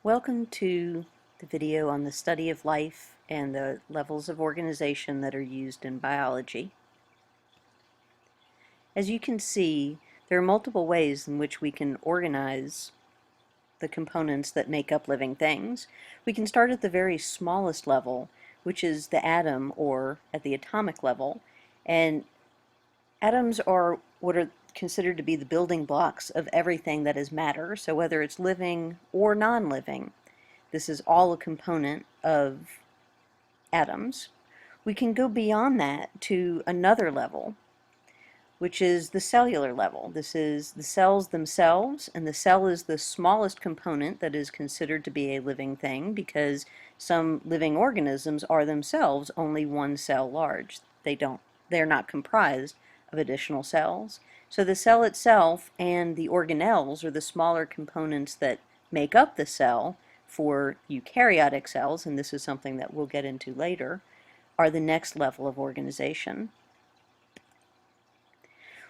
Welcome to the video on the study of life and the levels of organization that are used in biology. As you can see, there are multiple ways in which we can organize the components that make up living things. We can start at the very smallest level, which is the atom, or at the atomic level, and atoms are what are considered to be the building blocks of everything that is matter, so whether it's living or non-living. This is all a component of atoms. We can go beyond that to another level, which is the cellular level. This is the cells themselves, and the cell is the smallest component that is considered to be a living thing because some living organisms are themselves only one cell large. They're not comprised of additional cells. So the cell itself and the organelles, or the smaller components that make up the cell for eukaryotic cells, and this is something that we'll get into later, are the next level of organization.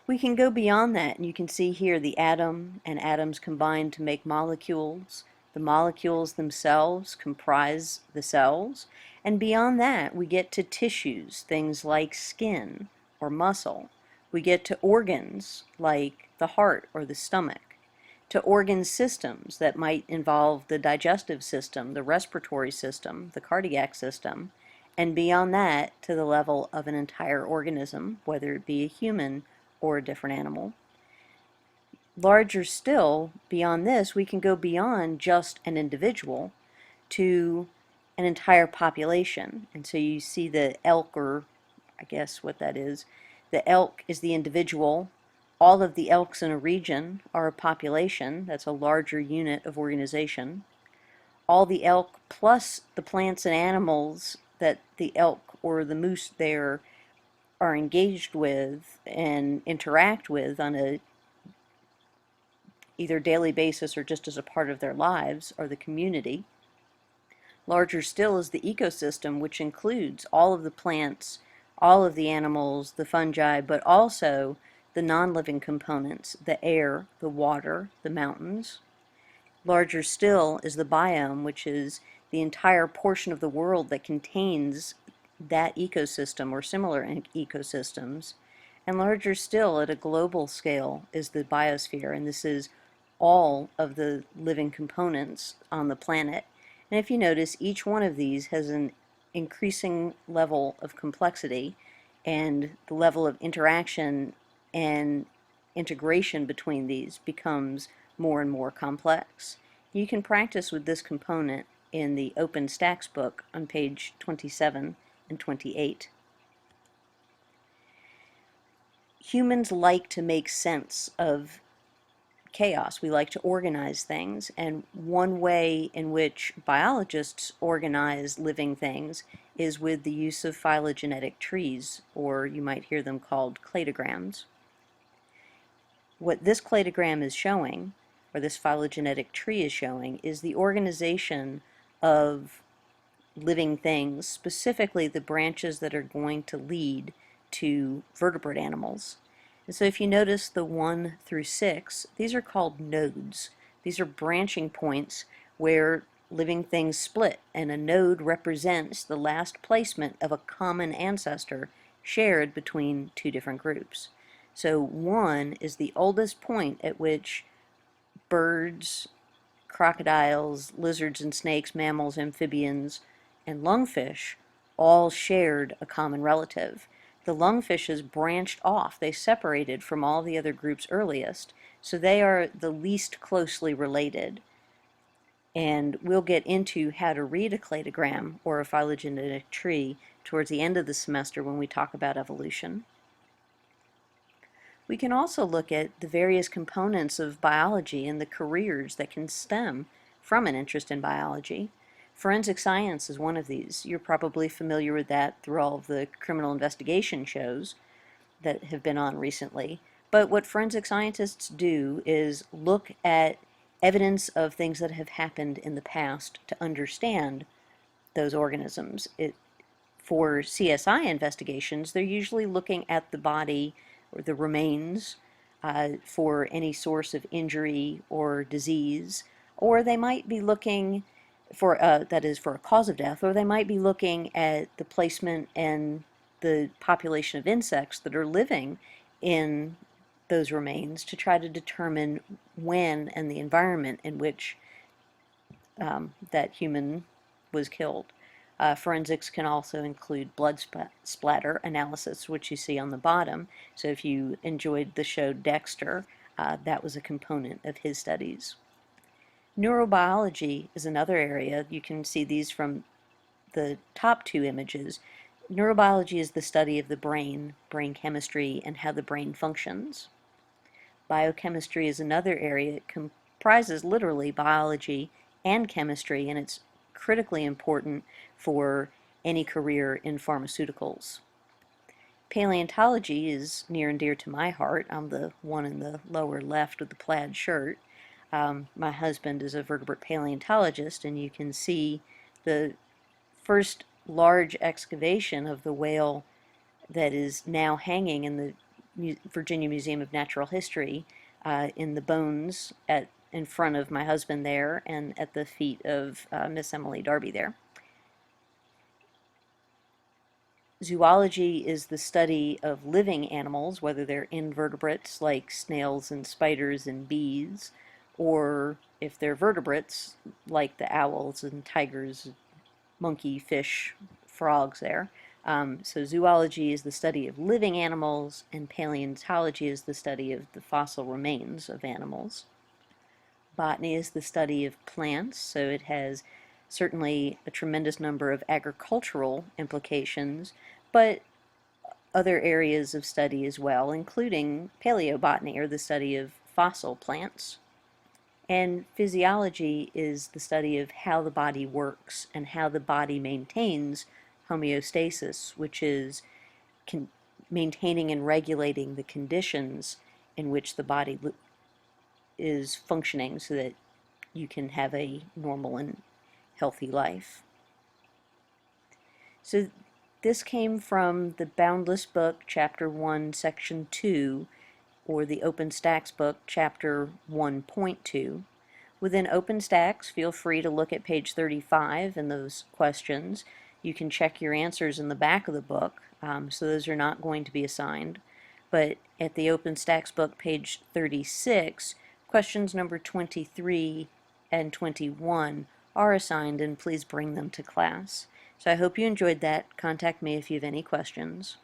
We can go beyond that, and you can see here the atom and atoms combine to make molecules. The molecules themselves comprise the cells, and beyond that we get to tissues, things like skin or muscle. We get to organs like the heart or the stomach, to organ systems that might involve the digestive system, the respiratory system, the cardiac system, and beyond that to the level of an entire organism, whether it be a human or a different animal. Larger still, beyond this, we can go beyond just an individual to an entire population. And so you see the elk, or I guess what that is. The elk is the individual. All of the elks in a region are a population. That's a larger unit of organization. All the elk plus the plants and animals that the elk or the moose there are engaged with and interact with on a either daily basis or just as a part of their lives are the community. Larger still is the ecosystem, which includes all of the plants, all of the animals, the fungi, but also the non-living components, the air, the water, the mountains. Larger still is the biome, which is the entire portion of the world that contains that ecosystem or similar ecosystems. And larger still at a global scale is the biosphere, and this is all of the living components on the planet. And if you notice, each one of these has an increasing level of complexity, and the level of interaction and integration between these becomes more and more complex. You can practice with this component in the OpenStax book on page 27 and 28. Humans like to make sense of chaos. We like to organize things, and one way in which biologists organize living things is with the use of phylogenetic trees, or you might hear them called cladograms. What this cladogram is showing, or this phylogenetic tree is showing, is the organization of living things, specifically the branches that are going to lead to vertebrate animals. And so if you notice the 1 through 6, these are called nodes. These are branching points where living things split, and a node represents the last placement of a common ancestor shared between two different groups. So 1 is the oldest point at which birds, crocodiles, lizards and snakes, mammals, amphibians, and lungfish all shared a common relative. The lungfishes branched off. They separated from all the other groups earliest, so they are the least closely related. And we'll get into how to read a cladogram or a phylogenetic tree towards the end of the semester when we talk about evolution. We can also look at the various components of biology and the careers that can stem from an interest in biology. Forensic science is one of these. You're probably familiar with that through all of the criminal investigation shows that have been on recently. But what forensic scientists do is look at evidence of things that have happened in the past to understand those organisms. For CSI investigations, they're usually looking at the body or the remains for any source of injury or disease, Or they might be looking for, that is, for a cause of death, or they might be looking at the placement and the population of insects that are living in those remains to try to determine when and the environment in which that human was killed. Forensics can also include blood splatter analysis, which you see on the bottom. So if you enjoyed the show Dexter, that was a component of his studies. Neurobiology is another area. You can see these from the top two images. Neurobiology is the study of the brain chemistry, and how the brain functions. Biochemistry is another area. It comprises literally biology and chemistry, and it's critically important for any career in pharmaceuticals. Paleontology is near and dear to my heart. I'm the one in the lower left with the plaid shirt. My husband is a vertebrate paleontologist, and you can see the first large excavation of the whale that is now hanging in the Virginia Museum of Natural History, in the bones in front of my husband there, and at the feet of Miss Emily Darby there. Zoology is the study of living animals, whether they're invertebrates like snails and spiders and bees, or if they're vertebrates like the owls and tigers, monkey, fish, frogs there. So zoology is the study of living animals, and paleontology is the study of the fossil remains of animals. Botany is the study of plants, so it has certainly a tremendous number of agricultural implications, but other areas of study as well, including paleobotany, or the study of fossil plants. And physiology is the study of how the body works and how the body maintains homeostasis, which is maintaining and regulating the conditions in which the body is functioning so that you can have a normal and healthy life. So this came from the Boundless book, Chapter 1, Section 2, or the OpenStax book, Chapter 1.2. Within OpenStax, feel free to look at page 35 and those questions. You can check your answers in the back of the book, so those are not going to be assigned. But at the OpenStax book, page 36, questions number 23 and 21 are assigned, and please bring them to class. So I hope you enjoyed that. Contact me if you have any questions.